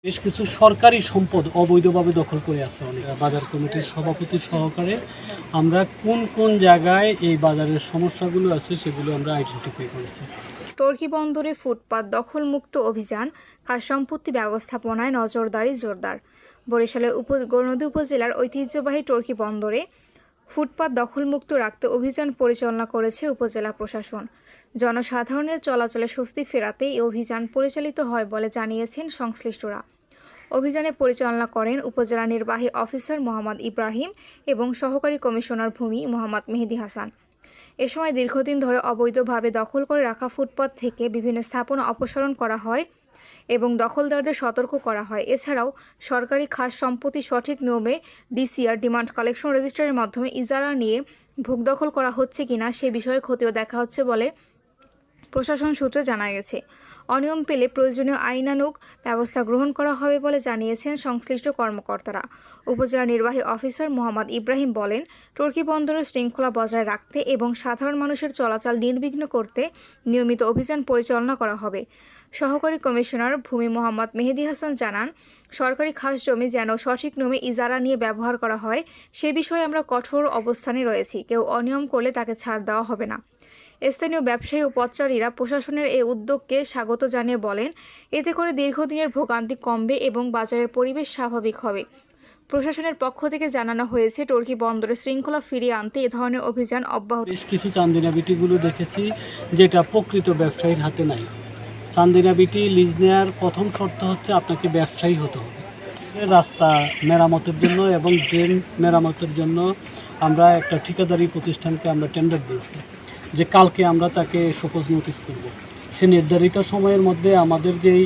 বেশ কিছু সরকারি সম্পদ অবৈধভাবে দখল করে আছে অনেক। বাজার কমিটির সভাপতি সহকারে আমরা কোন কোন জায়গায় এই বাজারের সমস্যাগুলো আছে সেগুলো আমরা আইডেন্টিফাই করেছি। টর্কি বন্দরে ফুটপাত দখলমুক্ত অভিযান, খাস সম্পত্তি ব্যবস্থাপনায় নজরদারি জোরদার। বরিশালের গৌরনদী উপজেলার ঐতিহ্যবাহী টর্কি বন্দরে ফুটপাত দখলমুক্ত রাখতে অভিযান পরিচালনা করেছে উপজেলা প্রশাসন। জনসাধারণের চলাচলে স্বস্তি ফেরাতে এই অভিযান পরিচালিত হয় বলে জানিয়েছেন সংশ্লিষ্টরা। অভিযানে পরিচালনা করেন উপজেলা নির্বাহী অফিসার মোহাম্মদ ইব্রাহিম এবং সহকারী কমিশনার ভূমি মোহাম্মদ মেহেদি হাসান। এ সময় দীর্ঘদিন ধরে অবৈধভাবে দখল করে রাখা ফুটপাত থেকে বিভিন্ন স্থাপনা অপসারণ করা হয় এবং দখলদারদের সতর্ক করা হয়। এছাড়াও সরকারি খাস সম্পত্তি সঠিক নিয়মে ডিসিআর ডিমান্ড কালেকশন রেজিস্টারের মাধ্যমে ইজারা নিয়ে ভোগ দখল করা হচ্ছে কিনা সে বিষয়ে খতিয়ে দেখা হচ্ছে বলে প্রশাসন সূত্রে জানা গেছে। অনিয়ম পেলে প্রয়োজনীয় আইনানুগ ব্যবস্থা গ্রহণ করা হবে বলে জানিয়েছেন সংশ্লিষ্ট কর্মকর্তারা। উপজেলা নির্বাহী অফিসার মোহাম্মদ ইব্রাহিম বলেন, টর্কি বন্দরের শৃঙ্খলা বজায় রাখতে এবং সাধারণ মানুষের চলাচল নির্বিঘ্ন করতে নিয়মিত অভিযান পরিচালনা করা হবে। সহকারী কমিশনার ভূমি মোহাম্মদ মেহেদি হাসান জানান, সরকারি খাস জমি যেন সঠিক নিয়মে ইজারা নিয়ে ব্যবহার করা হয় সে বিষয়ে আমরা কঠোর অবস্থানে রয়েছি। কেউ অনিয়ম করলে তাকে ছাড় দেওয়া হবে না। স্থানীয় ব্যবসায়ী ও পথচারীরা প্রশাসনের এই উদ্যোগকে স্বাগত জানিয়ে বলেন, এতে করে দীর্ঘদিনের ভোগান্তি কমবে এবং বাজারের পরিবেশ স্বাভাবিক হবে। প্রশাসনের পক্ষ থেকে জানানো হয়েছে, টর্কি বন্দরে শৃঙ্খলা ফিরিয়ে আনতে এ ধরনের অভিযান অব্যাহত। বেশ কিছু চান্দিনা বিটিগুলো দেখেছি যেটা প্রকৃত ব্যবসায়ীর হাতে নাই। চান্দিনা বিটি লিজ নেওয়ার প্রথম শর্ত হচ্ছে আপনাকে ব্যবসায়ী হতে হবে। রাস্তা মেরামতের জন্য এবং ড্রেন মেরামতের জন্য আমরা একটা ঠিকাদারি প্রতিষ্ঠানকে আমরা টেন্ডার দিয়েছি যে কালকে আমরা তাকে শোকজ নোটিশ করব। সে নির্ধারিত সময়ের মধ্যে আমাদের যেই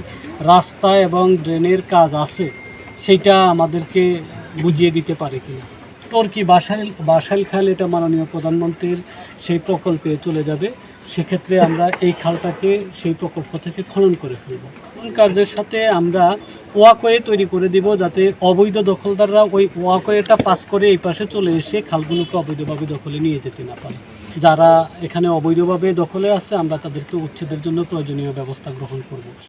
রাস্তা এবং ড্রেনের কাজ আছে সেইটা আমাদেরকে বুঝিয়ে দিতে পারে কিনা। টর্কি বাসাইল খাল এটা মাননীয় প্রধানমন্ত্রীর সেই প্রকল্পে চলে যাবে। সেক্ষেত্রে আমরা এই খালটাকে সেই প্রকল্প থেকে খনন করে ফেলব। কাজের সাথে আমরা ওয়াকওয়ে তৈরি করে দিব যাতে অবৈধ দখলদাররা ওই ওয়াকওয়েটা পাস করে এই পাশে চলে এসে খালগুলোকে অবৈধভাবে দখলে নিয়ে যেতে না পারে। যারা এখানে অবৈধভাবে দখলে আছে আমরা তাদেরকে উচ্ছেদের জন্য প্রয়োজনীয় ব্যবস্থা গ্রহণ করব।